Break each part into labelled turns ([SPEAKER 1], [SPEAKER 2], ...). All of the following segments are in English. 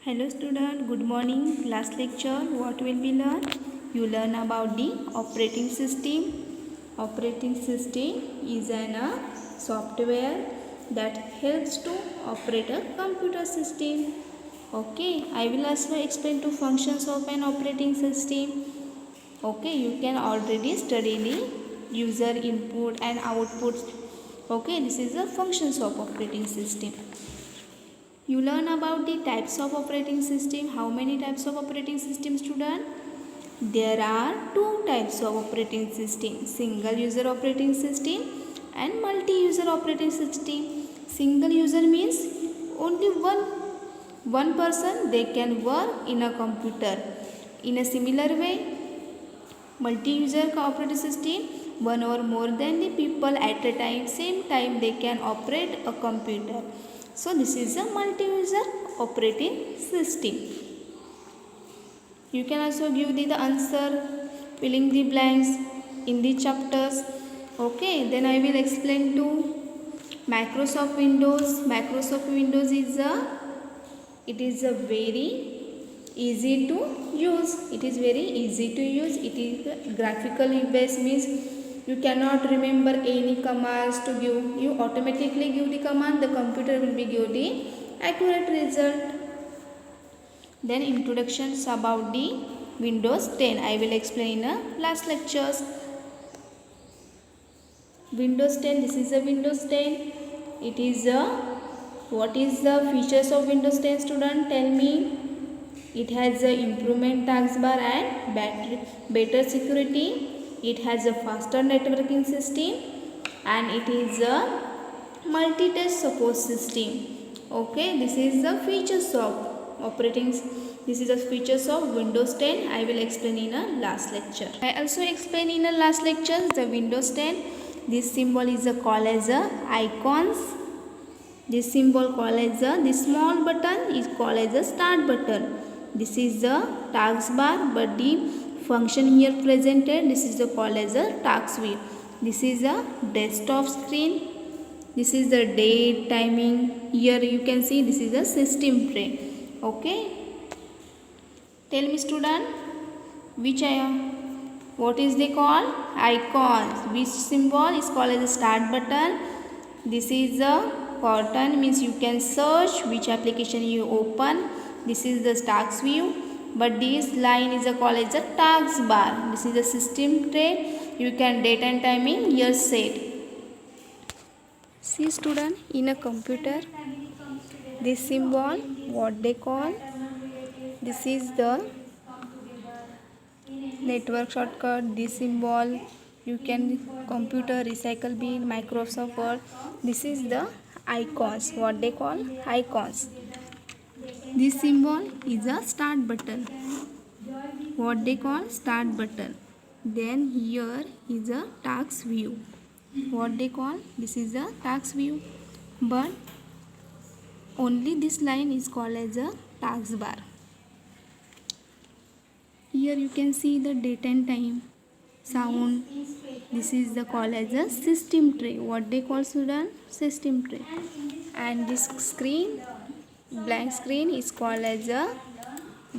[SPEAKER 1] Hello student, good morning. Last lecture, what will be learn? You learn about the operating system. Operating system is an software that helps to operate a computer system. Okay, I will also explain two functions of an operating system. Okay, you can already study the user input and outputs. Okay, this is the functions of operating system. You learn about the types of operating system. How many types of operating system, student? There are two types of operating system. Single user operating system and multi-user operating system. Single user means only one person they can work in a computer. In a similar way, multi-user operating system, one or more than the people at a same time they can operate a computer. So this is a multi-user operating system. You can also give the answer, filling the blanks in the chapters. Okay, then I will explain to Microsoft Windows. Microsoft Windows is a very easy to use. It is very easy to use. It is graphically based, means you cannot remember any commands to give. You automatically give the command, the computer will be give the accurate result. Then introductions about the Windows 10. I will explain in last lectures. Windows 10, this is a Windows 10. It is a, what is the features of Windows 10, student? Tell me. It has a improvement taskbar and better security. It has a faster networking system and it is a multi-touch support system. Okay, this is the features of operating. This is the features of Windows 10. I will explain in a last lecture. I also explain in a last lecture the Windows 10. This symbol is called as icons. This symbol called as this small button is called as a start button. This is the taskbar, but the function here presented, this is called as a task view. This is a desktop screen. This is the date, timing. Here you can see this is a system tray. Okay. Tell me, student, which what is they called? Icons. Which symbol is called as a start button? This is a button, means you can search which application you open. This is the task view, but this line is called as a task bar. This is a system tray. You can date and timing here set. See, student, in a computer, this symbol, what they call? This is the network shortcut. This symbol, you can computer, recycle bin, Microsoft Word. This is the icons, what they call? Icons. This symbol is a start button, what they call? Start button. Then here is a task view, what they call? This is a task view, but only this line is called as a task bar. Here you can see the date and time, sound. This is the call as a system tray, what they call, student? System tray. And this screen, blank screen, is called as a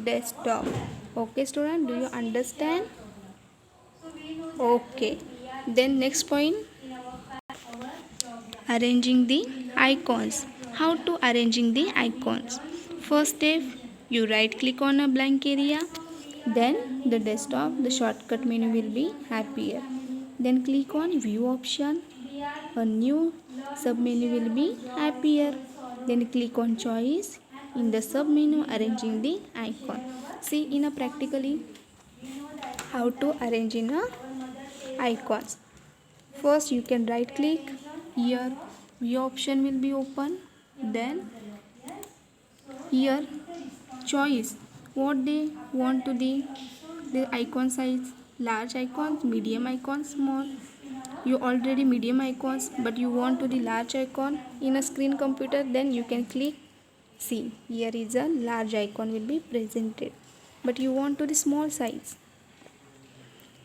[SPEAKER 1] desktop. Okay, student, do you understand? Okay. Then next point, arranging the icons. How to arranging the icons? First step, you right click on a blank area, then the desktop, the shortcut menu will be appear. Then click on view option, a new sub menu will be appear. Then click on choice. In the sub menu, arranging the icon. See in a practically how to arrange in a icons. First you can right click, here view option will be open. Then here choice what they want to the icon size, large icons, medium icons, small. You already medium icons, but you want to the large icon in a screen computer, then you can click. See, here is a large icon will be presented, but you want to the small size.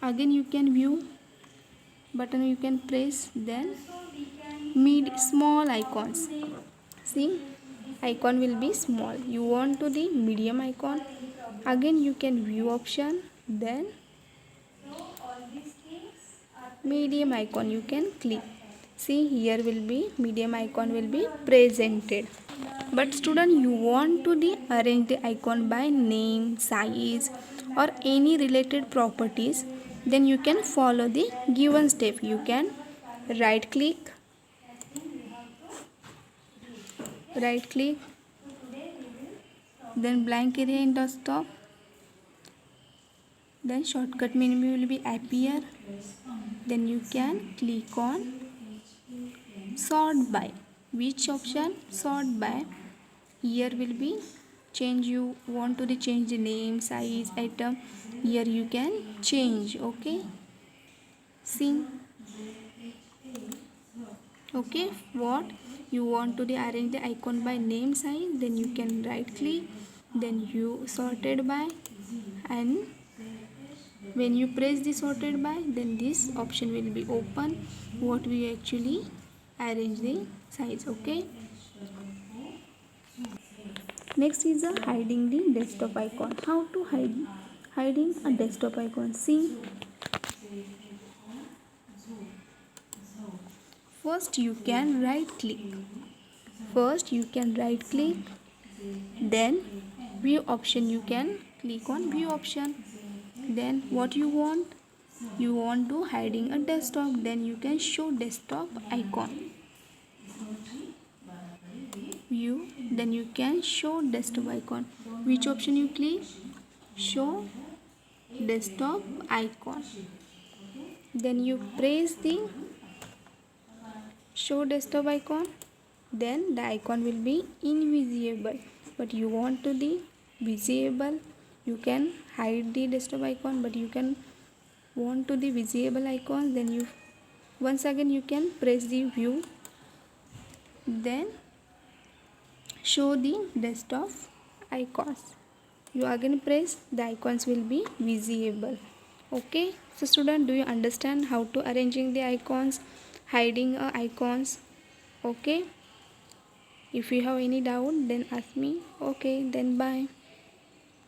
[SPEAKER 1] Again you can view button, you can press, then small icons. See, icon will be small. You want to the medium icon, again you can view option, then medium icon you can click. See, here will be medium icon will be presented. But student, you want to arrange the icon by name, size or any related properties, then you can follow the given step. You can right click, then blank area in desktop, then shortcut menu will be appear, then you can click on sort by. Which option? Sort by. Here will be change, you want to change the name, size, item, here you can change. Okay, see, okay, what you want to arrange the icon by name, size, then you can right click, then you sorted by, and when you press the sorted by, then this option will be open, what we actually arrange the size. Okay, next is hiding the desktop icon. How to hiding a desktop icon? See, first you can right click, then view option, you can click on view option, then what you want to hiding a desktop, then you can show desktop icon, view, then you can show desktop icon. Which option you click? Show desktop icon, then you press the show desktop icon, then the icon will be invisible. But you want to the visible, you can hide the desktop icon, but you can want to the visible icon, then you once again you can press the view, then show the desktop icons, you again press, the icons will be visible. Okay, so student, do you understand how to arranging the icons, hiding icons? Okay, if you have any doubt, then ask me. Okay, then bye.